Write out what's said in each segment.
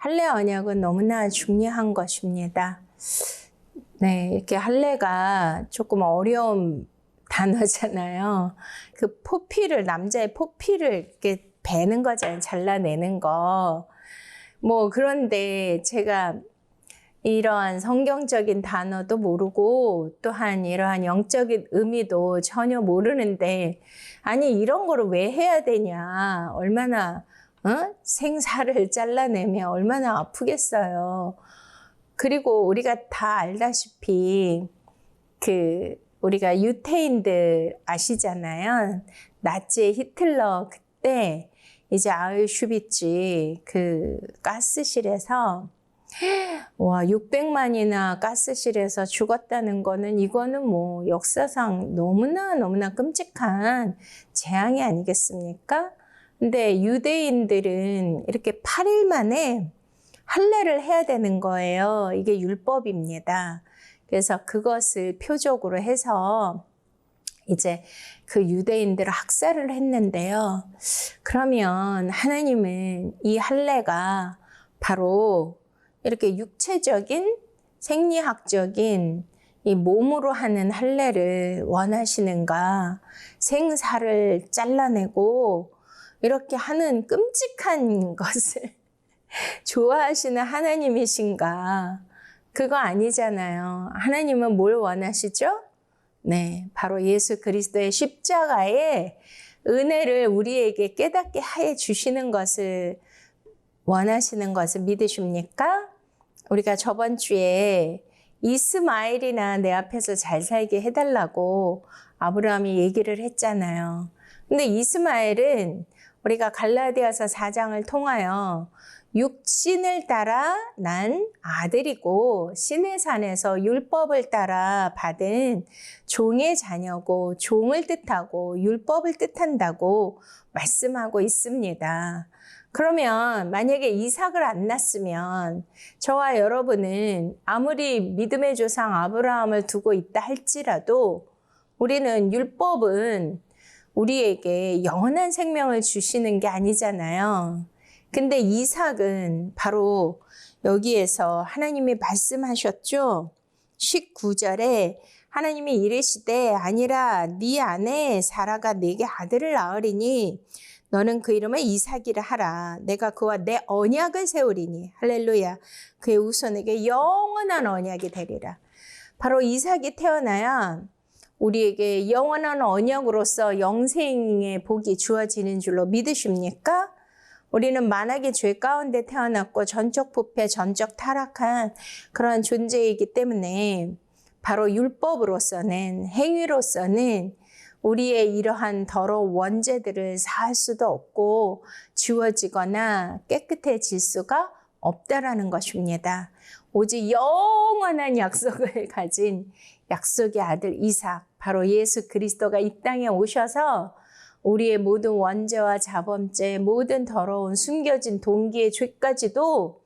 할례 언약은 너무나 중요한 것입니다. 네, 이렇게 할례가 조금 어려운 단어잖아요. 그 포피를, 남자의 포피를 이렇게 베는 거잖아요. 잘라내는 거. 그런데 제가 이러한 성경적인 단어도 모르고 또한 이러한 영적인 의미도 전혀 모르는데, 아니 이런 거를 왜 해야 되냐, 얼마나 생사를 잘라내면 얼마나 아프겠어요. 그리고 우리가 다 알다시피 우리가 유태인들 아시잖아요. 나치 히틀러 그때 이제 아우슈비츠 그 가스실에서 600만이나 가스실에서 죽었다는 거는, 이거는 역사상 너무나 끔찍한 재앙이 아니겠습니까? 근데 유대인들은 이렇게 8일 만에 할례를 해야 되는 거예요. 이게 율법입니다. 그래서 그것을 표적으로 해서 이제 그 유대인들을 학살을 했는데요. 그러면 하나님은 이 할례가 바로 이렇게 육체적인, 생리학적인 이 몸으로 하는 할례를 원하시는가, 생사를 잘라내고 이렇게 하는 끔찍한 것을 좋아하시는 하나님이신가? 그거 아니잖아요. 하나님은 뭘 원하시죠? 네, 바로 예수 그리스도의 십자가의 은혜를 우리에게 깨닫게 해 주시는 것을 원하시는 것을 믿으십니까? 우리가 저번 주에 이스마엘이나 내 앞에서 잘 살게 해달라고 아브라함이 얘기를 했잖아요. 근데 이스마엘은 우리가 갈라디아서 4장을 통하여 육신을 따라 난 아들이고 신의 산에서 율법을 따라 받은 종의 자녀고, 종을 뜻하고 율법을 뜻한다고 말씀하고 있습니다. 그러면 만약에 이삭을 안 낳았으면 저와 여러분은 아무리 믿음의 조상 아브라함을 두고 있다 할지라도, 우리는 율법은 우리에게 영원한 생명을 주시는 게 아니잖아요. 근데 이삭은 바로 여기에서 하나님이 말씀하셨죠. 19절에 하나님이 이르시되, 아니라 네 아내 사라가 네게 아들을 낳으리니 너는 그 이름을 이삭이라 하라. 내가 그와 내 언약을 세우리니, 할렐루야, 그의 후손에게 영원한 언약이 되리라. 바로 이삭이 태어나야 우리에게 영원한 언약으로서 영생의 복이 주어지는 줄로 믿으십니까? 우리는 만악의 죄 가운데 태어났고 전적 부패, 전적 타락한 그런 존재이기 때문에 바로 율법으로서는, 행위로서는 우리의 이러한 더러운 원죄들을 사할 수도 없고 지워지거나 깨끗해질 수가 없다라는 것입니다. 오직 영원한 약속을 가진 약속의 아들 이삭, 바로 예수 그리스도가 이 땅에 오셔서 우리의 모든 원죄와 자범죄, 모든 더러운 숨겨진 동기의 죄까지도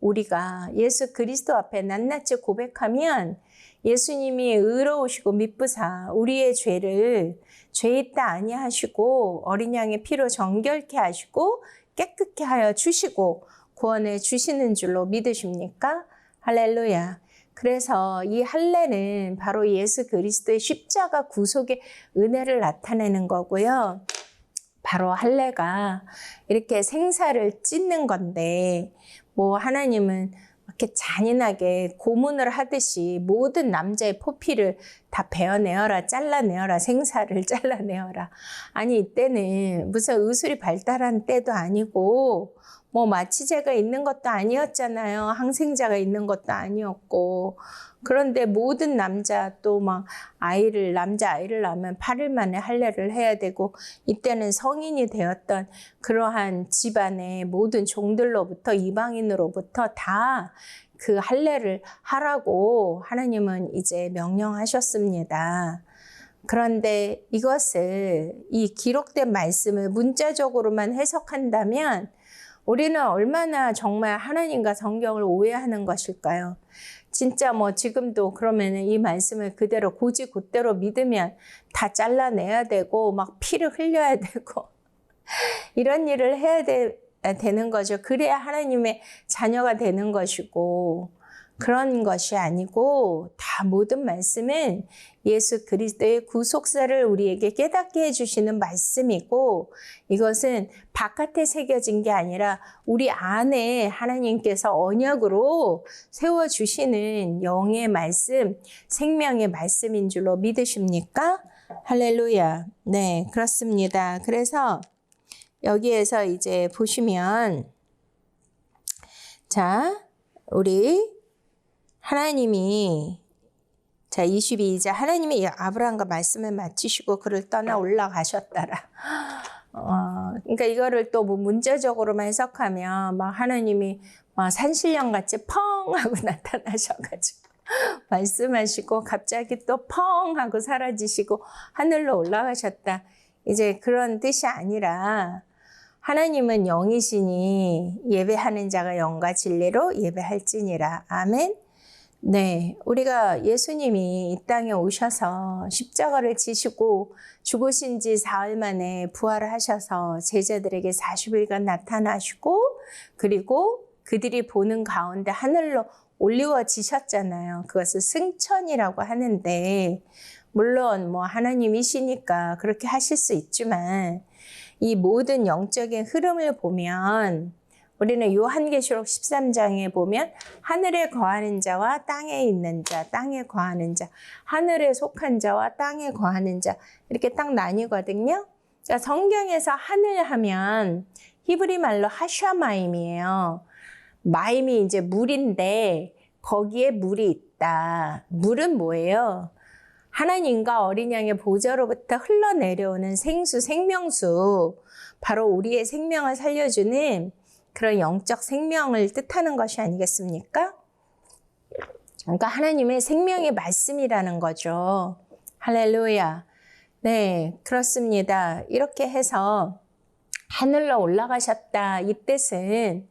우리가 예수 그리스도 앞에 낱낱이 고백하면 예수님이 의로우시고 미쁘사 우리의 죄를 죄 있다 아니하시고 어린 양의 피로 정결케 하시고 깨끗게 하여 주시고 구원해 주시는 줄로 믿으십니까? 할렐루야. 그래서 이 할례는 바로 예수 그리스도의 십자가 구속의 은혜를 나타내는 거고요. 바로 할례가 이렇게 생사를 찢는 건데, 하나님은 이렇게 잔인하게 고문을 하듯이 모든 남자의 포피를 다 베어내어라, 잘라내어라, 생사를 잘라내어라. 아니, 이때는 무슨 의술이 발달한 때도 아니고 마취제가 있는 것도 아니었잖아요. 항생제가 있는 것도 아니었고. 그런데 모든 남자 또 남자 아이를 낳으면 8일 만에 할례를 해야 되고, 이때는 성인이 되었던 그러한 집안의 모든 종들로부터, 이방인으로부터 다 그 할례를 하라고 하나님은 이제 명령하셨습니다. 그런데 이것을, 이 기록된 말씀을 문자적으로만 해석한다면 우리는 얼마나 정말 하나님과 성경을 오해하는 것일까요? 진짜 지금도 그러면 이 말씀을 그대로 곧대로 믿으면 다 잘라내야 되고 피를 흘려야 되고 이런 일을 해야 되는 거죠. 그래야 하나님의 자녀가 되는 것이고, 그런 것이 아니고 다 모든 말씀은 예수 그리스도의 구속사를 우리에게 깨닫게 해주시는 말씀이고, 이것은 바깥에 새겨진 게 아니라 우리 안에 하나님께서 언약으로 세워주시는 영의 말씀, 생명의 말씀인 줄로 믿으십니까? 할렐루야. 네, 그렇습니다. 그래서 여기에서 이제 보시면, 자, 우리 하나님이, 자, 22절, 하나님이 아브라함과 말씀을 마치시고 그를 떠나 올라가셨더라. 그러니까 이거를 또 뭐 문자적으로만 해석하면 막 하나님이 막 산신령 같이 펑 하고 나타나셔가지고 말씀하시고 갑자기 또 펑 하고 사라지시고 하늘로 올라가셨다. 이제 그런 뜻이 아니라, 하나님은 영이시니 예배하는 자가 영과 진리로 예배할지니라. 아멘. 네, 우리가 예수님이 이 땅에 오셔서 십자가를 지시고 죽으신 지 사흘 만에 부활을 하셔서 제자들에게 40일간 나타나시고, 그리고 그들이 보는 가운데 하늘로 올리워지셨잖아요. 그것을 승천이라고 하는데, 물론 뭐 하나님이시니까 그렇게 하실 수 있지만, 이 모든 영적인 흐름을 보면, 우리는 요한계시록 13장에 보면 하늘에 거하는 자와 땅에 있는 자, 땅에 거하는 자, 하늘에 속한 자와 땅에 거하는 자, 이렇게 딱 나뉘거든요. 자, 성경에서 하늘 하면 히브리 말로 하샤마임이에요. 마임이 이제 물인데 거기에 물이 있다. 물은 뭐예요? 하나님과 어린 양의 보좌로부터 흘러내려오는 생수, 생명수, 바로 우리의 생명을 살려주는 그런 영적 생명을 뜻하는 것이 아니겠습니까? 그러니까 하나님의 생명의 말씀이라는 거죠. 할렐루야. 네, 그렇습니다. 이렇게 해서 하늘로 올라가셨다. 이 뜻은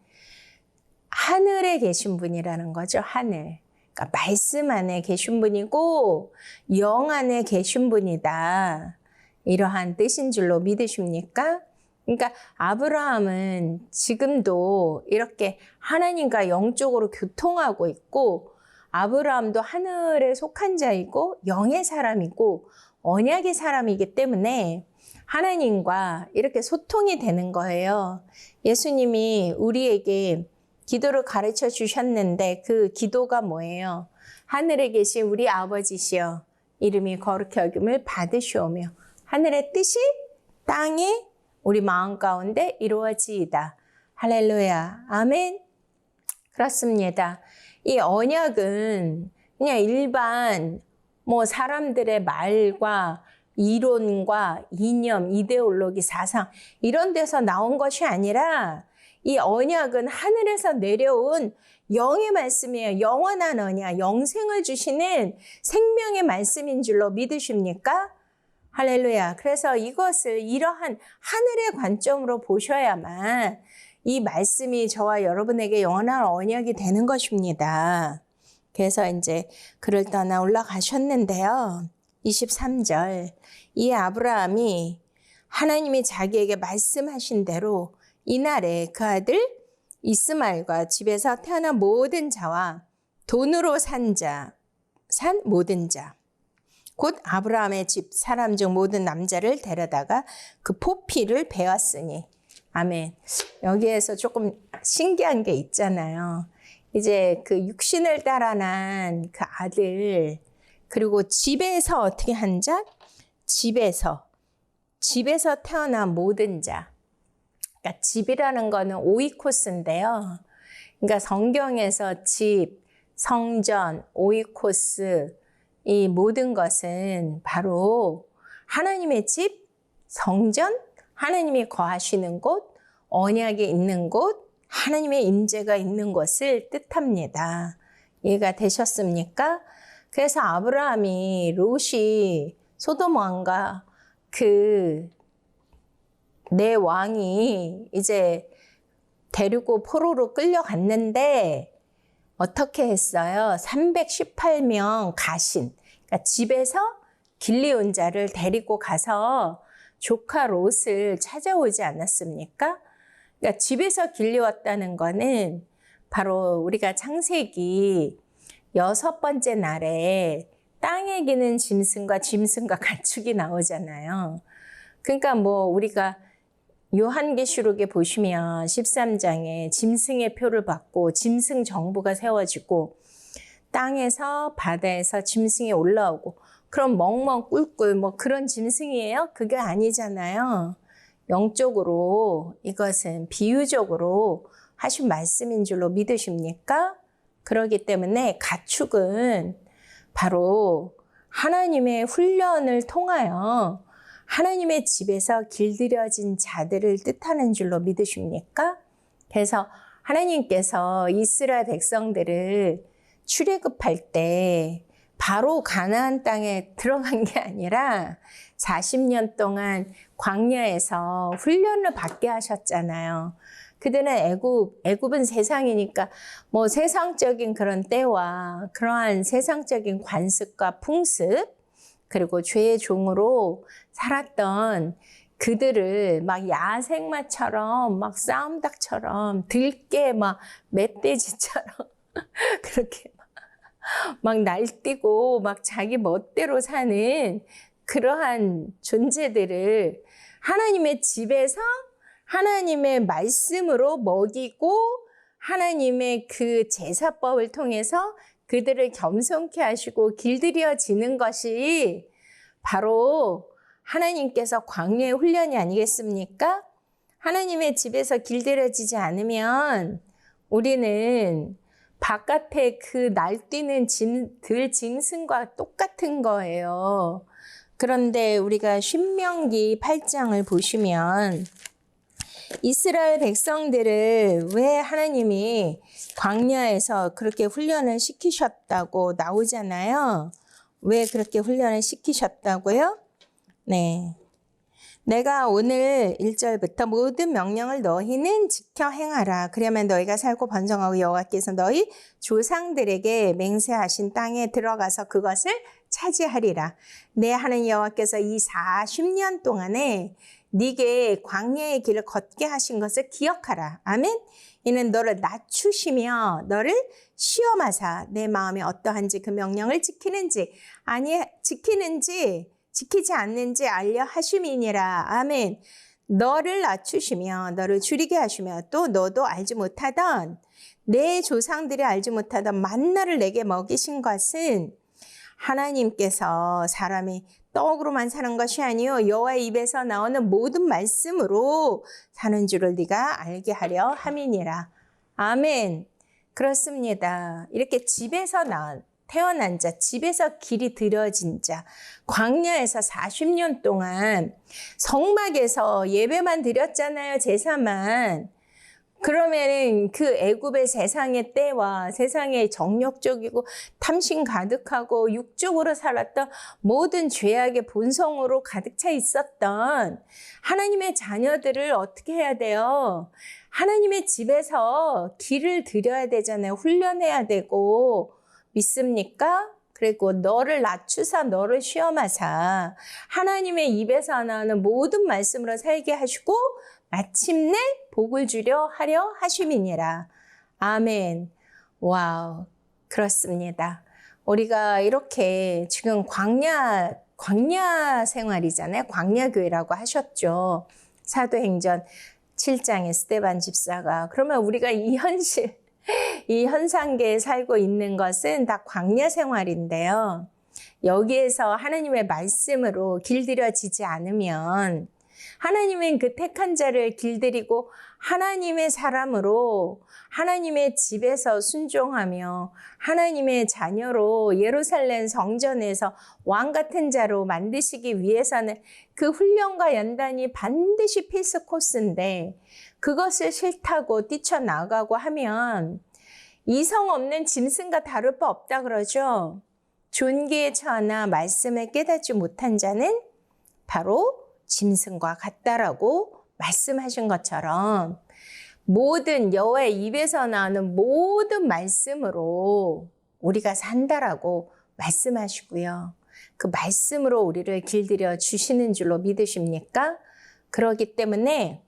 하늘에 계신 분이라는 거죠. 하늘. 그러니까 말씀 안에 계신 분이고 영 안에 계신 분이다. 이러한 뜻인 줄로 믿으십니까? 그러니까 아브라함은 지금도 이렇게 하나님과 영적으로 교통하고 있고, 아브라함도 하늘에 속한 자이고 영의 사람이고 언약의 사람이기 때문에 하나님과 이렇게 소통이 되는 거예요. 예수님이 우리에게 기도를 가르쳐 주셨는데 그 기도가 뭐예요? 하늘에 계신 우리 아버지시여 이름이 거룩히 여김을 받으시오며 하늘의 뜻이 땅에 우리 마음 가운데 이루어지이다. 할렐루야. 아멘. 그렇습니다. 이 언약은 그냥 일반 뭐 사람들의 말과 이론과 이념, 이데올로기, 사상 이런 데서 나온 것이 아니라 이 언약은 하늘에서 내려온 영의 말씀이에요. 영원한 언약, 영생을 주시는 생명의 말씀인 줄로 믿으십니까? 할렐루야. 그래서 이것을 이러한 하늘의 관점으로 보셔야만 이 말씀이 저와 여러분에게 영원한 언약이 되는 것입니다. 그래서 이제 그를 떠나 올라가셨는데요. 23절. 이 아브라함이 하나님이 자기에게 말씀하신 대로 이날에 그 아들 이스마엘과 집에서 태어난 모든 자와 돈으로 산 모든 자, 곧 아브라함의 집 사람 중 모든 남자를 데려다가 그 포피를 베었으니. 아멘. 여기에서 조금 신기한 게 있잖아요. 이제 그 육신을 따라 난 그 아들, 그리고 집에서 어떻게 한 자? 집에서 태어난 모든 자. 그러니까 집이라는 거는 오이코스인데요. 그러니까 성경에서 집, 성전, 오이코스 이 모든 것은 바로 하나님의 집, 성전, 하나님이 거하시는 곳, 언약이 있는 곳, 하나님의 임재가 있는 곳을 뜻합니다. 이해가 되셨습니까? 그래서 아브라함이 롯이 소돔 왕과 내 왕이 이제 데리고 포로로 끌려갔는데 어떻게 했어요? 318명 가신, 그러니까 집에서 길리온 자를 데리고 가서 조카 롯을 찾아오지 않았습니까? 그러니까 집에서 길려왔다는 거는 바로 우리가 창세기 6번째 날에 땅에 기는 짐승과 가축이 나오잖아요. 그러니까 뭐 우리가 요한계시록에 보시면 13장에 짐승의 표를 받고 짐승 정부가 세워지고 땅에서 바다에서 짐승이 올라오고 그럼 멍멍 꿀꿀 뭐 그런 짐승이에요? 그게 아니잖아요. 영적으로 이것은 비유적으로 하신 말씀인 줄로 믿으십니까? 그렇기 때문에 가축은 바로 하나님의 훈련을 통하여 하나님의 집에서 길들여진 자들을 뜻하는 줄로 믿으십니까? 그래서 하나님께서 이스라엘 백성들을 출애굽할 때 바로 가나안 땅에 들어간 게 아니라 40년 동안 광야에서 훈련을 받게 하셨잖아요. 그들은 애굽은 세상이니까 뭐 세상적인 그런 때와 그러한 세상적인 관습과 풍습 그리고 죄의 종으로 살았던 그들을 막 야생마처럼 막 싸움닭처럼 들깨 막 멧돼지처럼 그렇게 막 날뛰고 막 자기 멋대로 사는 그러한 존재들을 하나님의 집에서 하나님의 말씀으로 먹이고 하나님의 그 제사법을 통해서 그들을 겸손케 하시고 길들여지는 것이 바로 하나님께서 광야의 훈련이 아니겠습니까? 하나님의 집에서 길들여지지 않으면 우리는 바깥에 그 날뛰는 짐승과 똑같은 거예요. 그런데 우리가 신명기 8장을 보시면 이스라엘 백성들을 왜 하나님이 광야에서 그렇게 훈련을 시키셨다고 나오잖아요. 왜 그렇게 훈련을 시키셨다고요? 네. 내가 오늘 1절부터 모든 명령을 너희는 지켜 행하라. 그러면 너희가 살고 번성하고 여호와께서 너희 조상들에게 맹세하신 땅에 들어가서 그것을 차지하리라. 내 하나님 여호와께서 이 40년 동안에 네게 광야의 길을 걷게 하신 것을 기억하라. 아멘. 이는 너를 낮추시며 너를 시험하사 내 마음이 어떠한지 그 명령을 지키는지 지키지 않는지 알려 하심이니라. 아멘. 너를 낮추시며 너를 줄이게 하시며 또 너도 알지 못하던 내 조상들이 알지 못하던 만나를 내게 먹이신 것은 하나님께서 사람이 떡으로만 사는 것이 아니요 여호와의 입에서 나오는 모든 말씀으로 사는 줄을 네가 알게 하려 함이니라. 아멘. 그렇습니다. 이렇게 집에서 태어난 자, 집에서 길이 들여진 자, 광야에서 40년 동안 성막에서 예배만 드렸잖아요, 제사만. 그러면은 그 애굽의 세상의 때와 세상의 정욕적이고 탐심 가득하고 육적으로 살았던 모든 죄악의 본성으로 가득 차 있었던 하나님의 자녀들을 어떻게 해야 돼요? 하나님의 집에서 길을 들여야 되잖아요. 훈련해야 되고. 믿습니까? 그리고 너를 낮추사 너를 시험하사 하나님의 입에서 나오는 모든 말씀으로 살게 하시고 마침내 복을 주려 하려 하심이니라. 아멘. 와우. 그렇습니다. 우리가 이렇게 지금 광야 생활이잖아요. 광야교회라고 하셨죠. 사도행전 7장에 스데반 집사가. 그러면 우리가 이 현상계에 살고 있는 것은 다 광야 생활인데요. 여기에서 하나님의 말씀으로 길들여지지 않으면 하나님은 그 택한 자를 길들이고 하나님의 사람으로 하나님의 집에서 순종하며 하나님의 자녀로 예루살렘 성전에서 왕 같은 자로 만드시기 위해서는 그 훈련과 연단이 반드시 필수 코스인데 그것을 싫다고 뛰쳐나가고 하면 이성 없는 짐승과 다를 바 없다 그러죠. 존귀에 처하나 말씀을 깨닫지 못한 자는 바로 짐승과 같다라고 말씀하신 것처럼 모든 여호와의 입에서 나오는 모든 말씀으로 우리가 산다라고 말씀하시고요. 그 말씀으로 우리를 길들여 주시는 줄로 믿으십니까? 그렇기 때문에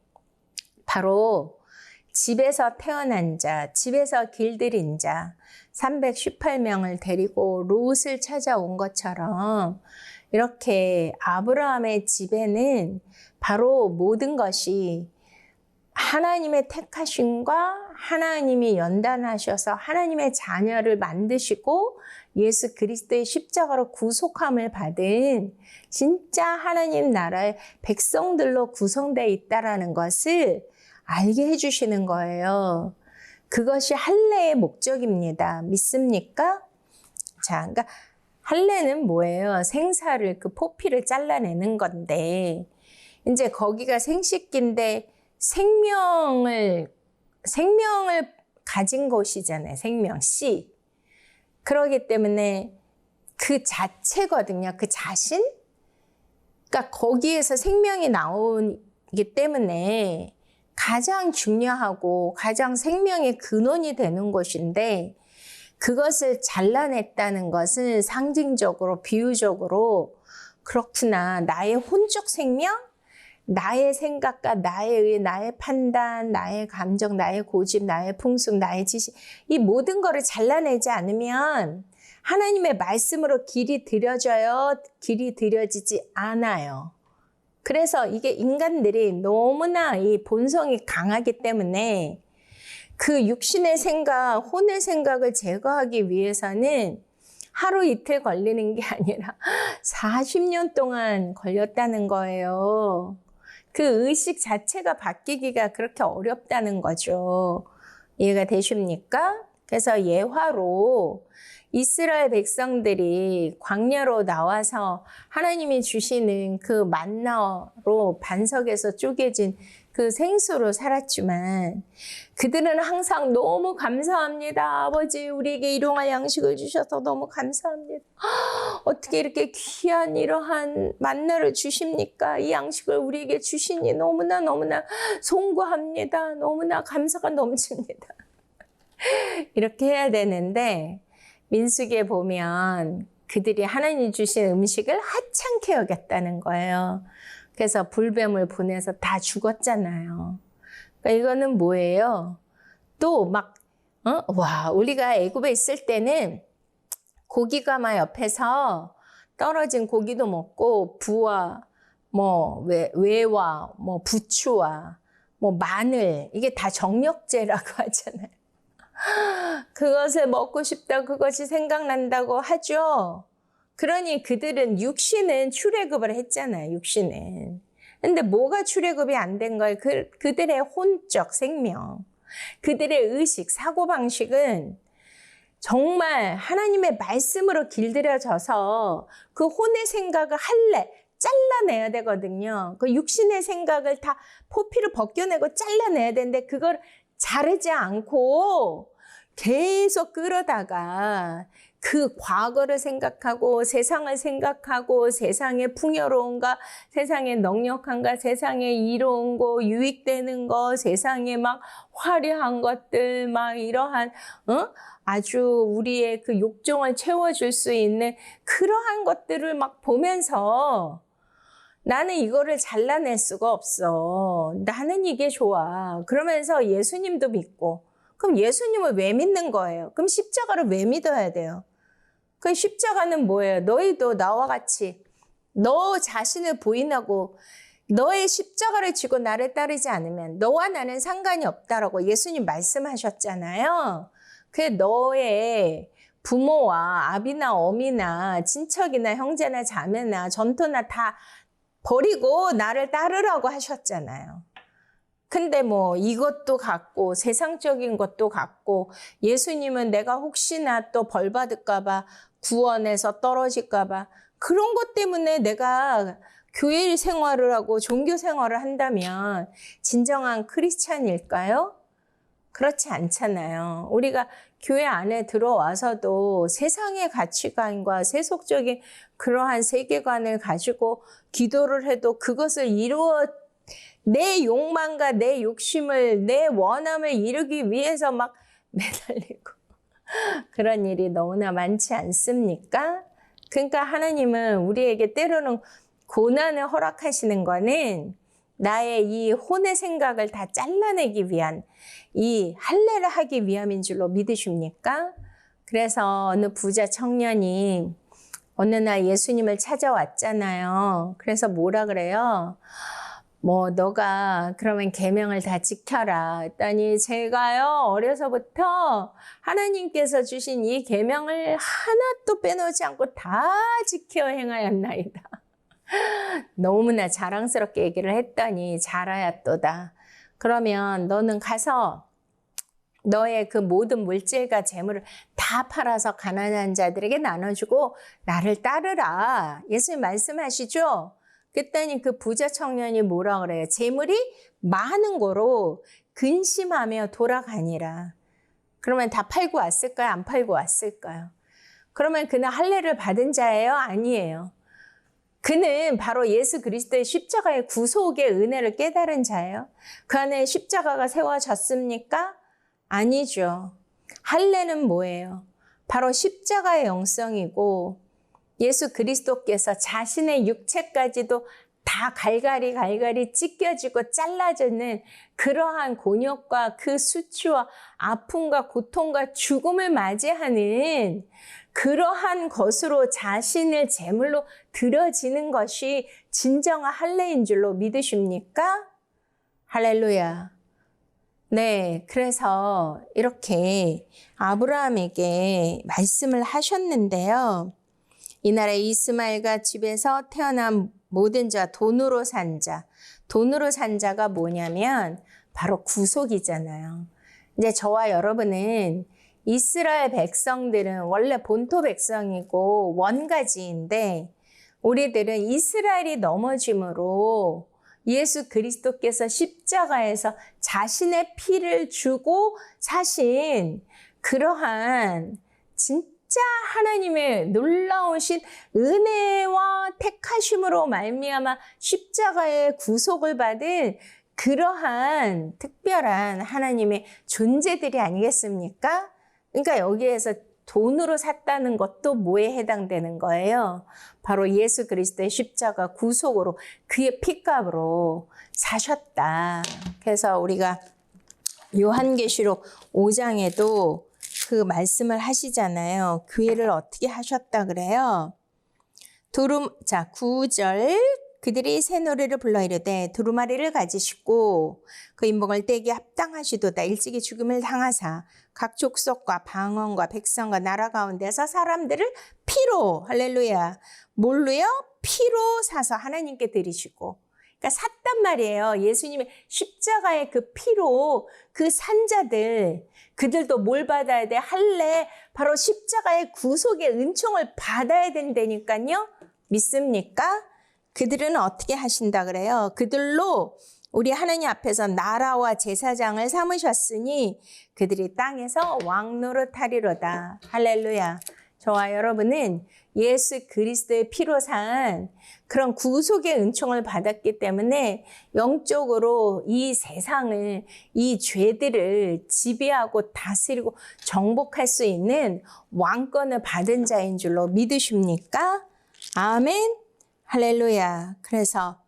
바로 집에서 태어난 자, 집에서 길들인 자 318명을 데리고 롯을 찾아온 것처럼 이렇게 아브라함의 집에는 바로 모든 것이 하나님의 택하심과 하나님이 연단하셔서 하나님의 자녀를 만드시고 예수 그리스도의 십자가로 구속함을 받은 진짜 하나님 나라의 백성들로 구성되어 있다라는 것을 알게 해주시는 거예요. 그것이 할례의 목적입니다. 믿습니까? 자, 그러니까 할례는 뭐예요? 생사를 그 포피를 잘라내는 건데 이제 거기가 생식기인데 생명을 가진 것이잖아요. 생명, 씨. 그러기 때문에 그 자체거든요. 그 자신? 그러니까 거기에서 생명이 나오기 때문에 가장 중요하고 가장 생명의 근원이 되는 것인데 그것을 잘라냈다는 것은 상징적으로 비유적으로 그렇구나. 나의 혼적 생명? 나의 생각과 나의 의, 나의 판단, 나의 감정, 나의 고집, 나의 풍습, 나의 지식 이 모든 거를 잘라내지 않으면 하나님의 말씀으로 길이 들여져요? 길이 들여지지 않아요. 그래서 이게 인간들이 너무나 이 본성이 강하기 때문에 그 육신의 생각, 혼의 생각을 제거하기 위해서는 하루 이틀 걸리는 게 아니라 40년 동안 걸렸다는 거예요. 그 의식 자체가 바뀌기가 그렇게 어렵다는 거죠. 이해가 되십니까? 그래서 예화로 이스라엘 백성들이 광야로 나와서 하나님이 주시는 그 만나로 반석에서 쪼개진 그 생수로 살았지만 그들은 항상 너무 감사합니다. 아버지 우리에게 일용할 양식을 주셔서 너무 감사합니다. 어떻게 이렇게 귀한 이러한 만나를 주십니까? 이 양식을 우리에게 주시니 너무나 송구합니다. 너무나 감사가 넘칩니다. 이렇게 해야 되는데 민수기에 보면 그들이 하나님이 주신 음식을 하찮게 여겼다는 거예요. 그래서 불뱀을 보내서 다 죽었잖아요. 그러니까 이거는 뭐예요? 또 막 와 우리가 애굽에 있을 때는 고기가 막 옆에서 떨어진 고기도 먹고 부와 뭐 외와 뭐 부추와 뭐 마늘 이게 다 정력제라고 하잖아요. 그것을 먹고 싶다 그것이 생각난다고 하죠. 그러니 그들은 육신은 출애굽을 했잖아요. 육신은. 근데 뭐가 출애굽이 안 된 거예요? 그들의 혼적 생명, 그들의 의식, 사고방식은 정말 하나님의 말씀으로 길들여져서 그 혼의 생각을 잘라내야 되거든요. 그 육신의 생각을 다 포피를 벗겨내고 잘라내야 되는데 그걸 자르지 않고 계속 끌어다가 그 과거를 생각하고 세상을 생각하고 세상의 풍요로운가 세상의 넉넉한가 세상에 이로운 거 유익되는 거 세상에 막 화려한 것들 막 이러한 아주 우리의 그 욕정을 채워줄 수 있는 그러한 것들을 막 보면서 나는 이거를 잘라낼 수가 없어. 나는 이게 좋아. 그러면서 예수님도 믿고 그럼 예수님을 왜 믿는 거예요? 그럼 십자가를 왜 믿어야 돼요? 그 십자가는 뭐예요? 너희도 나와 같이 너 자신을 부인하고 너의 십자가를 지고 나를 따르지 않으면 너와 나는 상관이 없다라고 예수님 말씀하셨잖아요. 그게 너의 부모와 아비나 어미나 친척이나 형제나 자매나 전토나 다 버리고 나를 따르라고 하셨잖아요. 근데 뭐 이것도 갖고 세상적인 것도 갖고 예수님은 내가 혹시나 또 벌 받을까 봐 구원에서 떨어질까 봐 그런 것 때문에 내가 교회 생활을 하고 종교 생활을 한다면 진정한 크리스찬일까요? 그렇지 않잖아요. 우리가 교회 안에 들어와서도 세상의 가치관과 세속적인 그러한 세계관을 가지고 기도를 해도 그것을 내 욕망과 내 욕심을 내 원함을 이루기 위해서 막 매달리고 그런 일이 너무나 많지 않습니까? 그러니까 하나님은 우리에게 때로는 고난을 허락하시는 거는 나의 이 혼의 생각을 다 잘라내기 위한 이 할례를 하기 위함인 줄로 믿으십니까? 그래서 어느 부자 청년이 어느 날 예수님을 찾아왔잖아요. 그래서 뭐라 그래요? 너가 그러면 계명을 다 지켜라 했더니 제가요 어려서부터 하나님께서 주신 이 계명을 하나도 빼놓지 않고 다 지켜 행하였나이다. 너무나 자랑스럽게 얘기를 했더니 잘하였도다. 그러면 너는 가서 너의 그 모든 물질과 재물을 다 팔아서 가난한 자들에게 나눠주고 나를 따르라. 예수님 말씀하시죠? 그랬더니 그 부자 청년이 뭐라 그래요? 재물이 많은 거로 근심하며 돌아가니라. 그러면 다 팔고 왔을까요? 안 팔고 왔을까요? 그러면 그는 할례를 받은 자예요? 아니에요. 그는 바로 예수 그리스도의 십자가의 구속의 은혜를 깨달은 자예요. 그 안에 십자가가 세워졌습니까? 아니죠. 할례는 뭐예요? 바로 십자가의 영성이고 예수 그리스도께서 자신의 육체까지도 다 갈갈이 찢겨지고 잘라지는 그러한 곤욕과 그 수치와 아픔과 고통과 죽음을 맞이하는 그러한 것으로 자신을 제물로 드려지는 것이 진정한 할례인 줄로 믿으십니까? 할렐루야. 네, 그래서 이렇게 아브라함에게 말씀을 하셨는데요. 이 나라의 이스마엘과 집에서 태어난 모든 자, 돈으로 산 자. 돈으로 산 자가 뭐냐면 바로 구속이잖아요. 이제 저와 여러분은 이스라엘 백성들은 원래 본토 백성이고 원가지인데 우리들은 이스라엘이 넘어짐으로 예수 그리스도께서 십자가에서 자신의 피를 주고 사신 그러한 진짜 하나님의 놀라우신 은혜와 택하심으로 말미암아 십자가의 구속을 받은 그러한 특별한 하나님의 존재들이 아니겠습니까? 그러니까 여기에서 돈으로 샀다는 것도 뭐에 해당되는 거예요? 바로 예수 그리스도의 십자가 구속으로 그의 피값으로 사셨다. 그래서 우리가 요한계시록 5장에도 그 말씀을 하시잖아요. 교회를 어떻게 하셨다 그래요? 9절 그들이 새 노래를 불러 이르되 두루마리를 가지시고 그 인복을 떼기 합당하시도다. 일찍이 죽음을 당하사 각 족속과 방언과 백성과 나라 가운데서 사람들을 피로 할렐루야 뭘로요? 피로 사서 하나님께 드리시고 그러니까 샀단 말이에요. 예수님의 십자가의 그 피로 그 산자들 그들도 뭘 받아야 돼? 할례 바로 십자가의 구속의 은총을 받아야 된다니까요. 믿습니까? 그들은 어떻게 하신다 그래요? 그들로 우리 하나님 앞에서 나라와 제사장을 삼으셨으니 그들이 땅에서 왕노릇하리로다. 할렐루야. 저와 여러분은 예수 그리스도의 피로 산 그런 구속의 은총을 받았기 때문에 영적으로 이 세상을 이 죄들을 지배하고 다스리고 정복할 수 있는 왕권을 받은 자인 줄로 믿으십니까? 아멘. 할렐루야. 그래서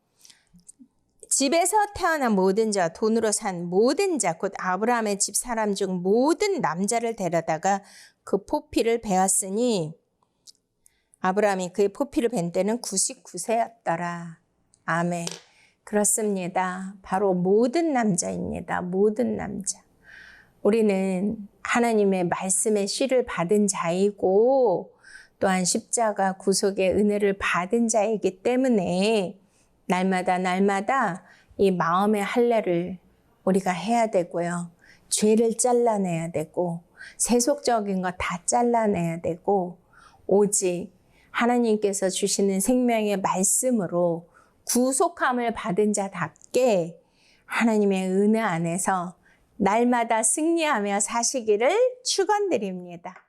집에서 태어난 모든 자, 돈으로 산 모든 자, 곧 아브라함의 집 사람 중 모든 남자를 데려다가 그 포피를 베었으니 아브라함이 그의 포피를 벤 때는 99세였더라. 아멘. 그렇습니다. 바로 모든 남자입니다. 모든 남자. 우리는 하나님의 말씀의 씨를 받은 자이고 또한 십자가 구속의 은혜를 받은 자이기 때문에 날마다 이 마음의 할례를 우리가 해야 되고요. 죄를 잘라내야 되고 세속적인 거 다 잘라내야 되고 오직 하나님께서 주시는 생명의 말씀으로 구속함을 받은 자답게 하나님의 은혜 안에서 날마다 승리하며 사시기를 축원드립니다.